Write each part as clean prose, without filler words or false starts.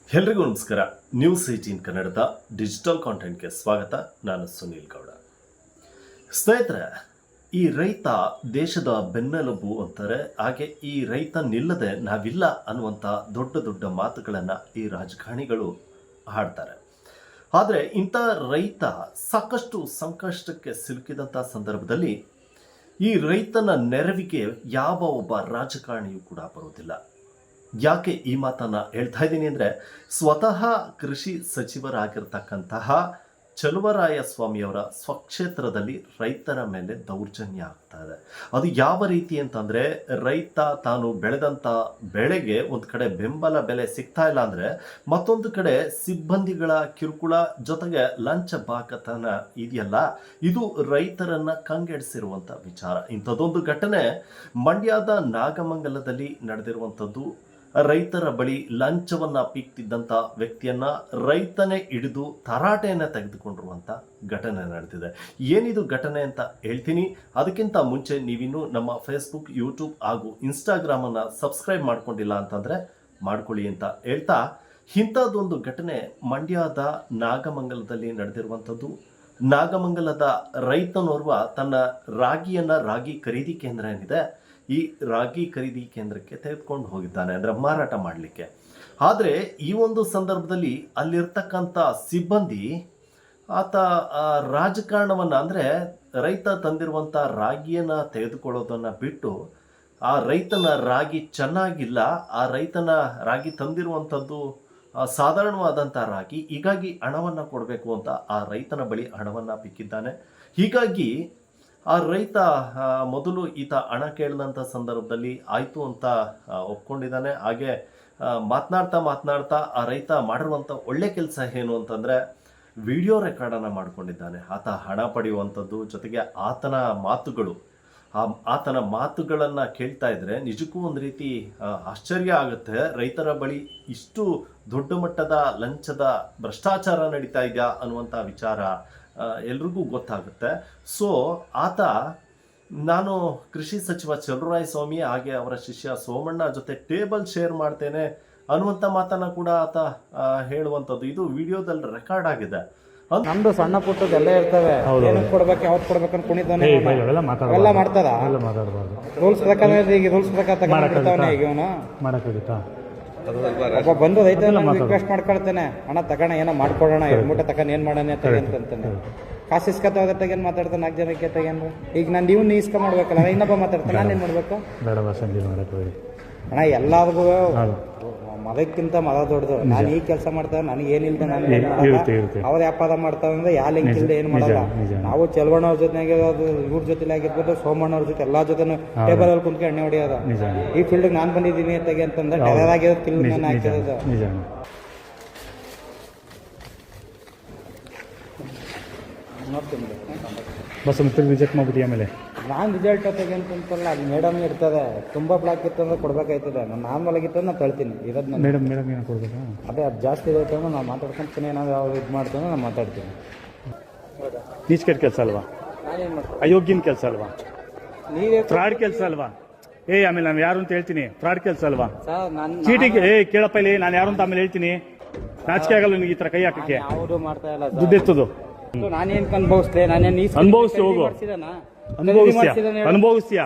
ಎಲ್ರಿಗೂ ನಮಸ್ಕಾರ. ನ್ಯೂಸ್ 18 ಕನ್ನಡದ ಡಿಜಿಟಲ್ ಕಾಂಟೆಂಟ್ಗೆ ಸ್ವಾಗತ. ನಾನು ಸುನೀಲ್ ಗೌಡ. ಸ್ನೇಹಿತರೆ, ಈ ರೈತ ದೇಶದ ಬೆನ್ನೆಲುಬು ಅಂತಾರೆ. ಹಾಗೆ ಈ ರೈತ ನಿಲ್ಲದೆ ನಾವಿಲ್ಲ ಅನ್ನುವಂಥ ದೊಡ್ಡ ದೊಡ್ಡ ಮಾತುಗಳನ್ನು ಈ ರಾಜಕಾರಣಿಗಳು ಹಾಡ್ತಾರೆ. ಆದರೆ ಇಂಥ ರೈತ ಸಾಕಷ್ಟು ಸಂಕಷ್ಟಕ್ಕೆ ಸಿಲುಕಿದಂಥ ಸಂದರ್ಭದಲ್ಲಿ ಈ ರೈತನ ನೆರವಿಗೆ ಯಾವ ಒಬ್ಬ ರಾಜಕಾರಣಿಯೂ ಕೂಡ ಬರುವುದಿಲ್ಲ. ಯಾಕೆ ಈ ಮಾತನ್ನು ಹೇಳ್ತಾ ಇದ್ದೀನಿ ಅಂದರೆ, ಸ್ವತಃ ಕೃಷಿ ಸಚಿವರಾಗಿರ್ತಕ್ಕಂತಹ ಚಲುವರಾಯಸ್ವಾಮಿಯವರ ಸ್ವಕ್ಷೇತ್ರದಲ್ಲಿ ರೈತರ ಮೇಲೆ ದೌರ್ಜನ್ಯ ಆಗ್ತಾ ಇದೆ. ಅದು ಯಾವ ರೀತಿ ಅಂತಂದರೆ, ರೈತ ತಾನು ಬೆಳೆದಂಥ ಬೆಳೆಗೆ ಒಂದು ಕಡೆ ಬೆಂಬಲ ಬೆಲೆ ಸಿಗ್ತಾ ಇಲ್ಲ ಅಂದರೆ, ಮತ್ತೊಂದು ಕಡೆ ಸಿಬ್ಬಂದಿಗಳ ಕಿರುಕುಳ ಜೊತೆಗೆ ಲಂಚ ಬಾಕತನ ಇದೆಯಲ್ಲ, ಇದು ರೈತರನ್ನು ಕಂಗೆಡಿಸಿರುವಂಥ ವಿಚಾರ. ಇಂಥದ್ದೊಂದು ಘಟನೆ ಮಂಡ್ಯದ ನಾಗಮಂಗಲದಲ್ಲಿ ನಡೆದಿರುವಂಥದ್ದು. ರೈತರ ಬಳಿ ಲಂಚವನ್ನ ಪೀಕ್ತಿದ್ದಂಥ ವ್ಯಕ್ತಿಯನ್ನ ರೈತನೇ ಹಿಡಿದು ತರಾಟೆಯನ್ನು ತೆಗೆದುಕೊಂಡಿರುವಂಥ ಘಟನೆ ನಡೆದಿದೆ. ಏನಿದು ಘಟನೆ ಅಂತ ಹೇಳ್ತೀನಿ. ಅದಕ್ಕಿಂತ ಮುಂಚೆ ನೀವಿನ್ನೂ ನಮ್ಮ ಫೇಸ್ಬುಕ್, ಯೂಟ್ಯೂಬ್ ಹಾಗೂ ಇನ್ಸ್ಟಾಗ್ರಾಮನ್ನು ಸಬ್ಸ್ಕ್ರೈಬ್ ಮಾಡ್ಕೊಂಡಿಲ್ಲ ಅಂತಂದರೆ ಮಾಡ್ಕೊಳ್ಳಿ ಅಂತ ಹೇಳ್ತಾ, ಇಂಥದ್ದೊಂದು ಘಟನೆ ಮಂಡ್ಯದ ನಾಗಮಂಗಲದಲ್ಲಿ ನಡೆದಿರುವಂಥದ್ದು. ನಾಗಮಂಗಲದ ರೈತನೋರ್ವ ತನ್ನ ರಾಗಿ ಖರೀದಿ ಕೇಂದ್ರ ಏನಿದೆ, ಈ ರಾಗಿ ಖರೀದಿ ಕೇಂದ್ರಕ್ಕೆ ತೆಗೆದುಕೊಂಡು ಹೋಗಿದ್ದಾನೆ, ಅಂದರೆ ಮಾರಾಟ ಮಾಡಲಿಕ್ಕೆ. ಆದರೆ ಈ ಒಂದು ಸಂದರ್ಭದಲ್ಲಿ ಅಲ್ಲಿರ್ತಕ್ಕಂಥ ಸಿಬ್ಬಂದಿ ಆತ ರಾಜಕಾರಣವನ್ನು, ಅಂದರೆ ರೈತ ತಂದಿರುವಂಥ ರಾಗಿಯನ್ನು ತೆಗೆದುಕೊಳ್ಳೋದನ್ನು ಬಿಟ್ಟು, ಆ ರೈತನ ರಾಗಿ ಚೆನ್ನಾಗಿಲ್ಲ, ಆ ರೈತನ ರಾಗಿ ತಂದಿರುವಂಥದ್ದು ಸಾಧಾರಣವಾದಂಥ ರಾಗಿ, ಹೀಗಾಗಿ ಹಣವನ್ನು ಕೊಡಬೇಕು ಅಂತ ಆ ರೈತನ ಬಳಿ ಹಣವನ್ನು ಬಿಕ್ಕಿದ್ದಾನೆ. ಹೀಗಾಗಿ ಆ ರೈತ ಮೊದಲು ಈತ ಹಣ ಕೇಳಿದಂಥ ಸಂದರ್ಭದಲ್ಲಿ ಆಯಿತು ಅಂತ ಒಪ್ಕೊಂಡಿದ್ದಾನೆ. ಹಾಗೆ ಮಾತನಾಡ್ತಾ ಆ ರೈತ ಮಾಡಿರುವಂಥ ಒಳ್ಳೆ ಕೆಲಸ ಏನು ಅಂತಂದರೆ, ವಿಡಿಯೋ ರೆಕಾರ್ಡನ್ನು ಮಾಡ್ಕೊಂಡಿದ್ದಾನೆ. ಆತ ಹಣ ಪಡೆಯುವಂಥದ್ದು, ಜೊತೆಗೆ ಆತನ ಮಾತುಗಳನ್ನು ಕೇಳ್ತಾ ಇದ್ರೆ ನಿಜಕ್ಕೂ ಒಂದು ರೀತಿ ಆಶ್ಚರ್ಯ ಆಗುತ್ತೆ. ರೈತರ ಬಳಿ ಇಷ್ಟು ದೊಡ್ಡ ಮಟ್ಟದ ಲಂಚದ ಭ್ರಷ್ಟಾಚಾರ ನಡೀತಾ ಇದೆಯಾ ಅನ್ನುವಂಥ ವಿಚಾರ ಎಲ್ರಿಗೂ ಗೊತ್ತಾಗುತ್ತೆ. ಸೊ ಆತ, ನಾನು ಕೃಷಿ ಸಚಿವ ಚಲುವರಾಯಸ್ವಾಮಿ ಹಾಗೆ ಅವರ ಶಿಷ್ಯ ಸೋಮಣ್ಣ ಜೊತೆ ಟೇಬಲ್ ಶೇರ್ ಮಾಡ್ತೇನೆ ಅನ್ನುವಂಥ ಮಾತನ್ನು ಕೂಡ ಆತ ಹೇಳುವಂಥದ್ದು ಇದು ವಿಡಿಯೋದಲ್ಲಿ ರೆಕಾರ್ಡ್ ಆಗಿದೆ. ನಮ್ದು ಸಣ್ಣ ಪುಟ್ಟದ್ದು ಎಲ್ಲ ಇರ್ತವೆ, ಏನಕ್ಕೆ ಕೊಡ್ಬೇಕು ಯಾವತ್ತು ಕೊಡ್ಬೇಕಂತ ಕುಣಿತಾನೆ ಎಲ್ಲ ಮಾಡ್ತಾರ. ರೂಲ್ಸ್ ಪ್ರಕಾರ ಈಗ ರೂಲ್ಸ್ ಪ್ರಕಾರ ತಗೊಂಡಿರ್ತಾವನೆ. ಈಗ ಇವನು ಮಾಡಕ್ಕಾಗುತ್ತಾ? ಒಬ್ಬ ಬಂದು ರೈತ ರಿಕ್ವೆಸ್ಟ್ ಮಾಡ್ಕೊಳ್ತೇನೆ, ಹಣ ತಗೋಣ, ಏನೋ ಮಾಡ್ಕೊಡೋಣ, 2 ಮೂಟೆ ತಗೊಂಡು ಏನು ಮಾಡೋಣ ತೆಗಂತಾನೆ. ಕಾಸು ಇಸ್ಕೊತಾಗ ತೆಗೇನು ಮಾತಾಡ್ತಾನೆ, 4 ಜನಕ್ಕೆ ತೆಗೇನು. ಈಗ ನಾನು ನೀವು ಇಸ್ಕ ಮಾಡ್ಬೇಕಲ್ಲ, ಇನ್ನೊಬ್ಬ ಮಾತಾಡ್ತಾನೆ, ನಾನು ಏನು ಮಾಡ್ಬೇಕು? ಅಣ್ಣ ಎಲ್ಲರಿಗೂ ಮದಕ್ಕಿಂತ ಮದ ದೊಡ್ಡದು. ನಾನು ಈ ಕೆಲಸ ಮಾಡ್ತಾವೆ, ನನಗೆ ಏನಿಲ್ಲದೆ ನಾನು ಅವ್ರ ವ್ಯಾಪಾರ ಮಾಡ್ತಾವೆ ಅಂದ್ರೆ ಯಾ ಲಿಂಕ್ ಇಲ್ಲದೆ ಏನು ಮಾಡಲ್ಲ. ನಾವು ಚಲುವಣ್ಣವ್ರ ಜೊತೆಗೆ ಇವ್ರ ಜೊತೆ ಆಗಿರ್ಬೋದು, ಸೋಮಣ್ಣವ್ರ ಜೊತೆ ಎಲ್ಲಾ ಜೊತೆ ಟೇಬಲ್ ಅಲ್ಲಿ ಕುಂತ್ಕೊಂಡು ಎಣ್ಣೆ ಹೊಡಿಯೋದು. ಈ ಫೀಲ್ಡ್ ನಾನು ಬಂದಿದ್ದೀನಿ ತೆಗೆ ಅಂತಂದ್ರೆ ಟೆರರ್ ಆಗಿರೋದು, ಕಿಲ್ ನಾನು ಹಾಕಿರೋದು. ಬಸ್ ರಿಜೆಕ್ಟ್ ಮಾಡ್ಬಿಟ್ಟು ಆಮೇಲೆ ನಾನು ರಿಸಲ್ಟ್ ತೆಗೆಂತಲ್ಲ, ಅದು ಮೇಡಮ್ ಇರ್ತದೆ. ತುಂಬ ಬ್ಲಾಕ್ ಇತ್ತು ಅಂದ್ರೆ ಕೊಡ್ಬೇಕಾಯ್ತದೆ. ನಾನು ನಾರ್ಮಲ್ ಆಗಿತ್ತು ನಾನು ತಳ್ತೀನಿ ಇರೋದು. ಮೇಡಮ್ ಏನು ಕೊಡ್ಬೇಕಾ? ಅದೇ ಅದು ಜಾಸ್ತಿ ಇರುತ್ತೆ ಅಂದ್ರೆ ನಾವು ಮಾತಾಡ್ಕೊಂತೀನಿ. ಏನಾದ್ರು ಅವ್ರು ಇದು ಮಾಡ್ತಾನೆ ನಾನು ಮಾತಾಡ್ತೀನಿ. ನೀಚ್ಕೆಟ್ ಕೆಲಸ ಅಲ್ವಾ? ನಾನೇನು ಮಾಡ್ತೀನಿ? ಅಯೋಗ್ಯನ ಕೆಲಸ ಅಲ್ವಾ? ನೀವೇ ಫ್ರಾಡ್ ಕೆಲಸ ಅಲ್ವಾ? ಆಮೇಲೆ ನಾನು ಯಾರು ಅಂತ ಹೇಳ್ತೀನಿ. ಫ್ರಾಡ್ ಕೆಲಸ ಅಲ್ವಾ? ಸರ್ ನಾನು ಚೀಟಿಗೆ ಕೇಳಪ್ಪ ಇಲ್ಲಿ, ನಾನು ಯಾರು ಅಂತ ಆಮೇಲೆ ಹೇಳ್ತೀನಿ. ನಾಚಿಕೆ ಆಗಲ್ಲ ನಿನಗೆ ಈ ಥರ ಕೈ ಹಾಕಕ್ಕೆ? ಯಾವುದು ಮಾಡ್ತಾ ಇಲ್ಲ. ದುಡ್ಡು ಎತ್ತದು ನಾನೇನು ಅನುಭವಿಸ್ತೆ? ನಾನೇನು ಅನುಭವಿಸ್ತು, ಹೋಗು ಅನುಭವಿಸ್ತೀಯ.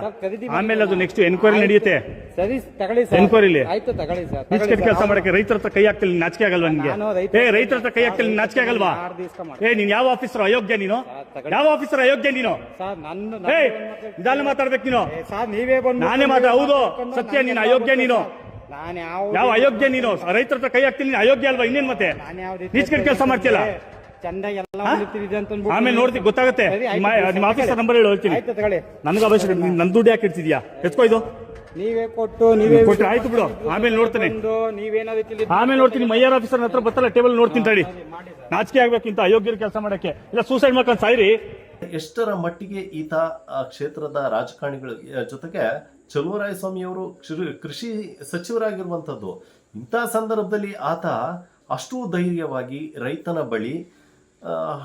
ಆಮೇಲೆ ಅದು ನೆಕ್ಸ್ಟ್ ಎನ್ಕ್ವೈರಿ ನಡೆಯುತ್ತೆ. ಸರಿ ತಗೊಳ್ಳಿ ಸರ್, ಎನ್ಕ್ವೈರಿಲಿ ಆಯ್ತು ತಗೊಳ್ಳಿ ಸರ್. ನೀಚ್ಕೆಟ್ ಕೆಲಸ ಮಾಡಕ್ಕೆ ರೈತರ ಹತ್ರ ಕೈ ಹಾಕ್ತಿಲ್ಲ, ನಾಚಿಕೆ ಆಗಲ್ವಾ ನಿನ್ಗೆ? ರೈತರ ಹತ್ರ ಕೈ ಹಾಕ್ತಿಲ್ಲ, ನಾಚಿಕೆ ಆಗಲ್ವಾ? ನೀನ್ ಯಾವ ಆಫೀಸರ್ ಅಯೋಗ್ಯ? ನೀನು ಯಾವ ಆಫೀಸರ್ ಅಯೋಗ್ಯ? ನೀನು ಇದನ್ನ ಮಾತಾಡ್ಬೇಕು ನೀನು. ನೀವೇ ಬಂದು ನಾನೇ ಮಾತಾಡ, ಹೌದು ಸತ್ಯ, ನೀನು ಅಯೋಗ್ಯ. ನೀನು ನಾನು ಯಾವ ಅಯೋಗ್ಯ? ನೀನು ರೈತರ ಹತ್ರ ಕೈ ಹಾಕ್ತೀನಿ, ನೀನು ಅಯೋಗ್ಯ ಅಲ್ವಾ? ಇನ್ನೇನ್ ಮತ್ತೆ ನೀಚ್ಕೆಟ್ ಕೆಲಸ ಮಾಡ್ತಿಲ್ಲ? ಆಮೇಲೆ ನೋಡ್ತೀನಿ, ಗೊತ್ತಾಗುತ್ತೆ. ನಿಮ್ಮ ಆಫೀಸರ್ ನಂಬರ್ ಹೇಳಿ ಹೇಳ್ತೀನಿ. ನನಗೆ ಅವಶ್ಯಕ, ನನ್ನ ದುಡ್ಡು ಯಾಕೆ ಇಡ್ತಿದ್ಯಾ? ಎತ್ಕೋ ಇದು. ನೀವೇ ಕೊಟ್ಟು ನೀವೇ ಕೊಟ್ಟರೆ ಆಯ್ತು ಬಿಡು, ಆಮೇಲೆ ನೋಡ್ತೇನೆ. ಆಮೇಲೆ ನೋಡ್ತೀನಿ. ಮೈಯಾರ್ ಆಫೀಸರ್ ಹತ್ರ ಬತ್ತಲ್ಲ ಟೇಬಲ್ ನೋಡ್ತೀನಿ ತಡಿ. ನಾಚಿಕೆ ಆಗ್ಬೇಕಿಂತ ಅಯೋಗ್ಯರ ಕೆಲಸ ಮಾಡಕ್ಕೆ. ಇಲ್ಲ ಸೂಸೈಡ್ ಮಾಡ್ಕೊಂಡು ಸಾಯಿರಿ. ಎಷ್ಟರ ಮಟ್ಟಿಗೆ ಈತ ಕ್ಷೇತ್ರದ ರಾಜಕಾರಣಿಗಳ ಜೊತೆಗೆ ಚಲುವರಾಯಸ್ವಾಮಿಯವರು ಕೃಷಿ ಸಚಿವರಾಗಿರುವಂಥದ್ದು. ಇಂಥ ಸಂದರ್ಭದಲ್ಲಿ ಆತ ಅಷ್ಟು ಧೈರ್ಯವಾಗಿ ರೈತನ ಬಳಿ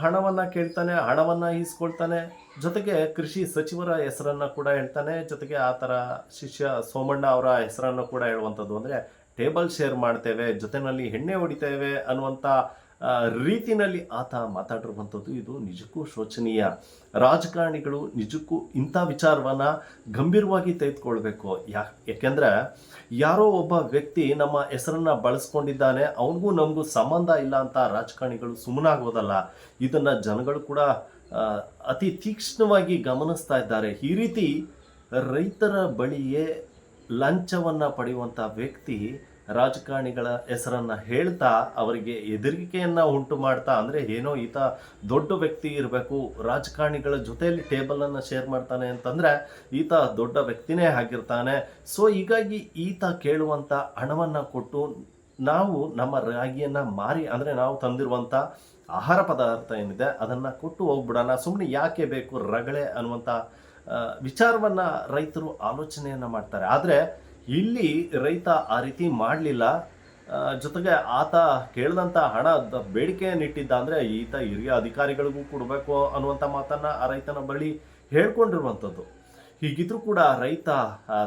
ಹಣವನ್ನು ಕೇಳ್ತಾನೆ, ಹಣವನ್ನು ಈಸ್ಕೊಳ್ತಾನೆ, ಜೊತೆಗೆ ಕೃಷಿ ಸಚಿವರ ಹೆಸರನ್ನು ಕೂಡ ಹೇಳ್ತಾನೆ, ಜೊತೆಗೆ ಆ ಥರ ಶಿಷ್ಯ ಸೋಮಣ್ಣ ಅವರ ಹೆಸರನ್ನು ಕೂಡ ಹೇಳುವಂಥದ್ದು. ಅಂದರೆ ಟೇಬಲ್ ಶೇರ್ ಮಾಡ್ತೇವೆ, ಜೊತೆನಲ್ಲಿ ಎಣ್ಣೆ ಹೊಡಿತೇವೆ ಅನ್ನುವಂಥ ರೀತಿನಲ್ಲಿ ಆತ ಮಾತಾಡಿರುವಂಥದ್ದು ಇದು ನಿಜಕ್ಕೂ ಶೋಚನೀಯ. ರಾಜಕಾರಣಿಗಳು ನಿಜಕ್ಕೂ ಇಂಥ ವಿಚಾರವನ್ನು ಗಂಭೀರವಾಗಿ ತೆಗೆದುಕೊಳ್ಬೇಕು. ಯಾಕೆಂದರೆ ಯಾರೋ ಒಬ್ಬ ವ್ಯಕ್ತಿ ನಮ್ಮ ಹೆಸರನ್ನು ಬಳಸ್ಕೊಂಡಿದ್ದಾನೆ, ಅವನಿಗೂ ನಮಗೂ ಸಂಬಂಧ ಇಲ್ಲ ಅಂತ ರಾಜಕಾರಣಿಗಳು ಸುಮ್ಮನಾಗೋದಲ್ಲ. ಇದನ್ನು ಜನಗಳು ಕೂಡ ಅತಿ ತೀಕ್ಷ್ಣವಾಗಿ ಗಮನಿಸ್ತಾ ಇದ್ದಾರೆ. ಈ ರೀತಿ ರೈತರ ಬಳಿಯೇ ಲಂಚವನ್ನು ಪಡೆಯುವಂಥ ವ್ಯಕ್ತಿ ರಾಜಕಾರಣಿಗಳ ಹೆಸರನ್ನು ಹೇಳ್ತಾ ಅವರಿಗೆ ಹೆದರಿಕೆಯನ್ನು ಉಂಟು ಮಾಡ್ತಾ, ಅಂದರೆ ಏನೋ ಈತ ದೊಡ್ಡ ವ್ಯಕ್ತಿ ಇರಬೇಕು, ರಾಜಕಾರಣಿಗಳ ಜೊತೆಯಲ್ಲಿ ಟೇಬಲನ್ನು ಶೇರ್ ಮಾಡ್ತಾನೆ ಅಂತಂದರೆ ಈತ ದೊಡ್ಡ ವ್ಯಕ್ತಿನೇ ಆಗಿರ್ತಾನೆ. ಸೊ ಹೀಗಾಗಿ ಈತ ಕೇಳುವಂಥ ಹಣವನ್ನು ಕೊಟ್ಟು ನಾವು ನಮ್ಮ ರಾಗಿಯನ್ನು ಮಾರಿ, ಅಂದರೆ ನಾವು ತಂದಿರುವಂಥ ಆಹಾರ ಪದಾರ್ಥ ಏನಿದೆ ಅದನ್ನು ಕೊಟ್ಟು ಹೋಗ್ಬಿಡೋಣ, ಸುಮ್ಮನೆ ಯಾಕೆ ಬೇಕು ರಗಳೆ ಅನ್ನುವಂಥ ವಿಚಾರವನ್ನು ರೈತರು ಆಲೋಚನೆಯನ್ನು ಮಾಡ್ತಾರೆ. ಆದರೆ ಇಲ್ಲಿ ರೈತ ಆ ರೀತಿ ಮಾಡಲಿಲ್ಲ. ಜೊತೆಗೆ ಆತ ಕೇಳಿದಂಥ ಹಣ ಬೇಡಿಕೆಯನ್ನಿಟ್ಟಿದ್ದ, ಅಂದರೆ ಈತ ಹಿರಿಯ ಅಧಿಕಾರಿಗಳಿಗೂ ಕೊಡಬೇಕು ಅನ್ನುವಂಥ ಮಾತನ್ನು ಆ ರೈತನ ಬಳಿ ಹೇಳ್ಕೊಂಡಿರುವಂಥದ್ದು. ಹೀಗಿದ್ರೂ ಕೂಡ ರೈತ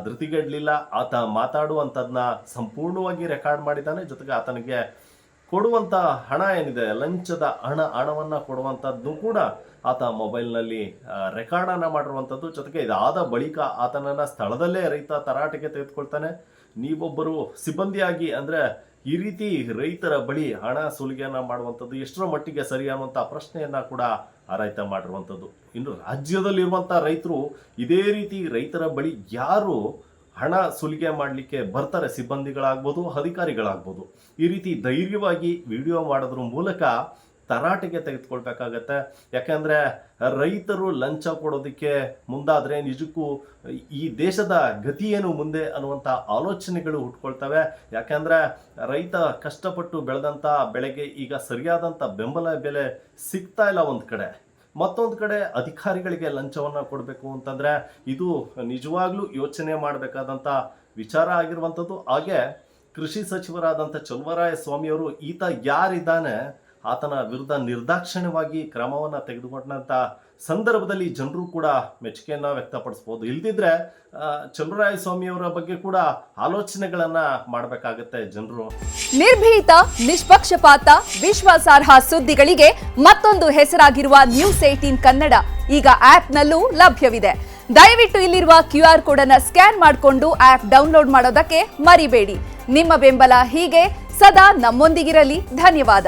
ಧೃತಿಗೆಡಲಿಲ್ಲ. ಆತ ಮಾತಾಡುವಂಥದ್ದನ್ನ ಸಂಪೂರ್ಣವಾಗಿ ರೆಕಾರ್ಡ್ ಮಾಡಿದ್ದಾನೆ. ಜೊತೆಗೆ ಆತನಿಗೆ ಕೊಡುವಂಥ ಹಣ ಏನಿದೆ, ಲಂಚದ ಹಣವನ್ನು ಕೊಡುವಂಥದ್ದು ಕೂಡ ಆತ ಮೊಬೈಲ್ನಲ್ಲಿ ರೆಕಾರ್ಡನ್ನು ಮಾಡಿರುವಂಥದ್ದು. ಜೊತೆಗೆ ಇದಾದ ಬಳಿಕ ಆತನನ್ನು ಸ್ಥಳದಲ್ಲೇ ರೈತ ತರಾಟೆಗೆ ತೆಗೆದುಕೊಳ್ತಾನೆ. ನೀವೊಬ್ಬರು ಸಿಬ್ಬಂದಿಯಾಗಿ, ಅಂದರೆ ಈ ರೀತಿ ರೈತರ ಬಳಿ ಹಣ ಸುಲಿಗೆಯನ್ನು ಮಾಡುವಂಥದ್ದು ಎಷ್ಟರ ಮಟ್ಟಿಗೆ ಸರಿ ಅನ್ನುವಂಥ ಪ್ರಶ್ನೆಯನ್ನು ಕೂಡ ಆ ರೈತ ಮಾಡಿರುವಂಥದ್ದು. ಇನ್ನು ರಾಜ್ಯದಲ್ಲಿರುವಂಥ ರೈತರು ಇದೇ ರೀತಿ ರೈತರ ಬಳಿ ಯಾರು ಹಣ ಸುಲಿಗೆ ಮಾಡಲಿಕ್ಕೆ ಬರ್ತಾರೆ, ಸಿಬ್ಬಂದಿಗಳಾಗ್ಬೋದು, ಅಧಿಕಾರಿಗಳಾಗ್ಬೋದು, ಈ ರೀತಿ ಧೈರ್ಯವಾಗಿ ವಿಡಿಯೋ ಮಾಡೋದ್ರ ಮೂಲಕ ತರಾಟೆಗೆ ತೆಗೆದುಕೊಳ್ಬೇಕಾಗತ್ತೆ. ಯಾಕೆಂದರೆ ರೈತರು ಲಂಚ ಕೊಡೋದಕ್ಕೆ ಮುಂದಾದರೆ ನಿಜಕ್ಕೂ ಈ ದೇಶದ ಗತಿ ಏನು ಮುಂದೆ ಅನ್ನುವಂಥ ಆಲೋಚನೆಗಳು ಹುಟ್ಕೊಳ್ತವೆ. ಯಾಕೆಂದರೆ ರೈತ ಕಷ್ಟಪಟ್ಟು ಬೆಳೆದಂಥ ಬೆಳೆಗೆ ಈಗ ಸರಿಯಾದಂಥ ಬೆಂಬಲ ಬೆಲೆ ಸಿಗ್ತಾ ಇಲ್ಲ ಒಂದು ಕಡೆ, ಮತ್ತೊಂದು ಕಡೆ ಅಧಿಕಾರಿಗಳಿಗೆ ಲಂಚವನ್ನು ಕೊಡಬೇಕು ಅಂತಂದರೆ ಇದು ನಿಜವಾಗ್ಲೂ ಯೋಚನೆ ಮಾಡಬೇಕಾದಂಥ ವಿಚಾರ ಆಗಿರುವಂಥದ್ದು. ಹಾಗೆ ಕೃಷಿ ಸಚಿವರಾದಂಥ ಚಲುವರಾಯಸ್ವಾಮಿಯವರು ಈತ ಯಾರಿದ್ದಾನೆ ಆತನ ವಿರುದ್ಧ ನಿರ್ದಾಕ್ಷಿಣ್ಯವಾಗಿ ಕ್ರಮವನ್ನು ತೆಗೆದುಕೊಂಡಂಥ ಸಂದರ್ಭದಲ್ಲಿ ಜನರು ಕೂಡ ಮೆಚ್ಚುಗೆಯನ್ನು ವ್ಯಕ್ತಪಡಿಸ್ಬೋದು. ಇಲ್ದಿದ್ರೆ ಚಲುವರಾಯಸ್ವಾಮಿಯವರ ಬಗ್ಗೆ ಕೂಡ ಆಲೋಚನೆಗಳನ್ನು ಮಾಡಬೇಕಾಗತ್ತೆ ಜನರು. ನಿರ್ಭೀತ, ನಿಷ್ಪಕ್ಷಪಾತ, ವಿಶ್ವಾಸಾರ್ಹ ಸುದ್ದಿಗಳಿಗೆ ಮತ್ತೊಂದು ಹೆಸರಾಗಿರುವ News18 ಕನ್ನಡ ಈಗ ಆಪ್ನಲ್ಲೂ ಲಭ್ಯವಿದೆ. ದಯವಿಟ್ಟು ಇಲ್ಲಿರುವ QR ಕೋಡ್ ಅನ್ನು ಸ್ಕ್ಯಾನ್ ಮಾಡಿಕೊಂಡು ಆಪ್ ಡೌನ್ಲೋಡ್ ಮಾಡೋದಕ್ಕೆ ಮರಿಬೇಡಿ. ನಿಮ್ಮ ಬೆಂಬಲ ಹೀಗೆ ಸದಾ ನಮ್ಮೊಂದಿಗಿರಲಿ. ಧನ್ಯವಾದ.